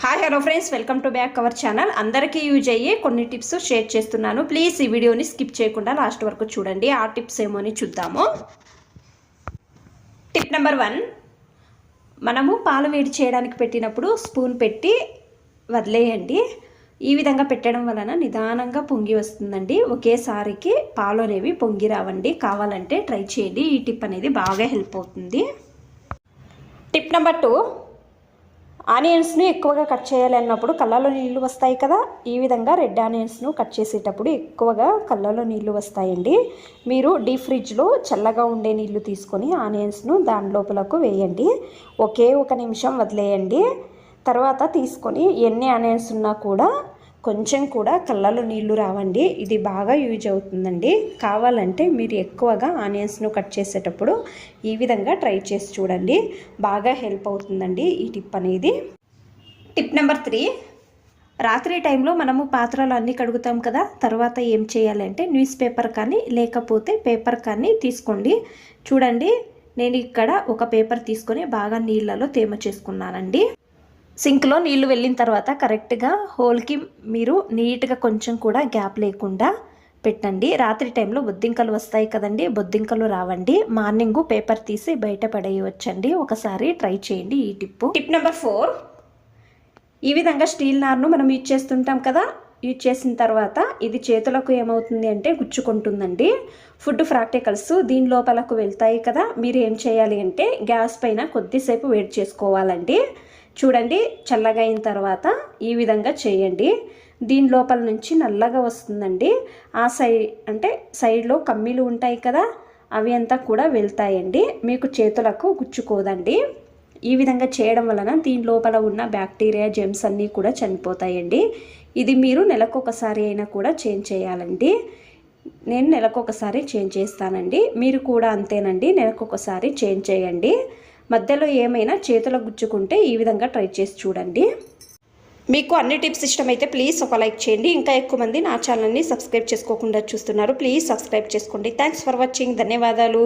Hi hello friends, welcome to back our channel. అందరికీ use అయ్యే కొన్ని టిప్స్ షేర్ చేస్తున్నాను. ప్లీజ్ ఈ వీడియోని స్కిప్ చేయకుండా లాస్ట్ వరకు చూడండి. ఆ టిప్స్ ఏమో అని చూద్దాము. టిప్ నెంబర్ 1, మనము పాలు వేడి చేయడానికి పెట్టినప్పుడు స్పూన్ పెట్టి వదిలేయండి. ఈ విధంగా పెట్టడం వలన నిదానంగా పొంగి వస్తుందండి. ఒకేసారికి పాలు అనేవి పొంగి రావండి. కావాలంటే ట్రై చేయండి. ఈ టిప్ అనేది బాగా హెల్ప్ అవుతుంది. టిప్ నెంబర్ 2, ఆనియన్స్ని ఎక్కువగా కట్ చేయాలి అన్నప్పుడు కళ్ళలో నీళ్లు వస్తాయి కదా. ఈ విధంగా రెడ్ ఆనియన్స్ను కట్ చేసేటప్పుడు ఎక్కువగా కళ్ళలో నీళ్లు వస్తాయండి. మీరు డీప్ ఫ్రిడ్జ్లో చల్లగా ఉండే నీళ్లు తీసుకొని ఆనియన్స్ను దాని లోపలకు వేయండి. ఒకే 1 నిమిషం వదిలేయండి. తర్వాత తీసుకొని ఎన్ని ఆనియన్స్ ఉన్నా కూడా కొంచెం కూడా కళ్ళలో నీళ్లు రావండి. ఇది బాగా యూజ్ అవుతుందండి. కావాలంటే మీరు ఎక్కువగా ఆనియన్స్ను కట్ చేసేటప్పుడు ఈ విధంగా ట్రై చేసి చూడండి. బాగా హెల్ప్ అవుతుందండి ఈ టిప్ అనేది. టిప్ నెంబర్ 3, రాత్రి టైంలో మనము పాత్రలు అన్నీ కడుగుతాం కదా. తర్వాత ఏం చేయాలంటే న్యూస్ పేపర్ కానీ లేకపోతే పేపర్ కానీ తీసుకోండి. చూడండి, నేను ఇక్కడ ఒక పేపర్ తీసుకొని బాగా నీళ్ళలో తేమ చేసుకున్నానండి. సింక్లో నీళ్లు వెళ్ళిన తర్వాత కరెక్ట్గా హోల్కి మీరు నీట్గా కొంచెం కూడా గ్యాప్ లేకుండా పెట్టండి. రాత్రి టైంలో బొద్దింకలు వస్తాయి కదండి, బొద్దింకలు రావండి. మార్నింగ్ పేపర్ తీసి బయట పడేయవచ్చండి. ఒకసారి ట్రై చేయండి ఈ టిప్. టిప్ నెంబర్ 4, ఈ విధంగా స్టీల్ నార్ను మనం యూజ్ చేస్తుంటాం కదా. యూజ్ చేసిన తర్వాత ఇది చేతులకు ఏమవుతుంది అంటే గుచ్చుకుంటుందండి. ఫుడ్ ప్రాక్టికల్స్ దీని లోపలకు వెళ్తాయి కదా. మీరు ఏం చేయాలి అంటే గ్యాస్ పైన కొద్దిసేపు వేడి చేసుకోవాలండి. చూడండి, చల్లగా అయిన తర్వాత ఈ విధంగా చేయండి. దీని లోపల నుంచి నల్లగా వస్తుందండి. ఆ సైడ్లో కమ్మీలు ఉంటాయి కదా, అవి అంతా కూడా వెళ్తాయండి. మీకు చేతులకు గుచ్చుకోదండి. ఈ విధంగా చేయడం వలన దీని లోపల ఉన్న బ్యాక్టీరియా జెమ్స్ అన్నీ కూడా చనిపోతాయండి. ఇది మీరు నెలకొకసారి అయినా కూడా చేంజ్ చేయాలండి. నేను నెలకొకసారి చేంజ్ చేస్తానండి. మీరు కూడా అంతేనండి, నెలకొకసారి చేంజ్ చేయండి. మధ్యలో ఏమైనా చేతులకు గుచ్చుకుంటే ఈ విధంగా ట్రై చేసి చూడండి. మీకు అన్ని టిప్స్ ఇష్టమైతే ప్లీజ్ ఒక లైక్ చేయండి. ఇంకా ఎక్కువ మంది నా ఛానల్ని సబ్స్క్రైబ్ చేసుకోకుండా చూస్తున్నారు. ప్లీజ్ సబ్స్క్రైబ్ చేసుకోండి. Thanks for watching. ధన్యవాదాలు.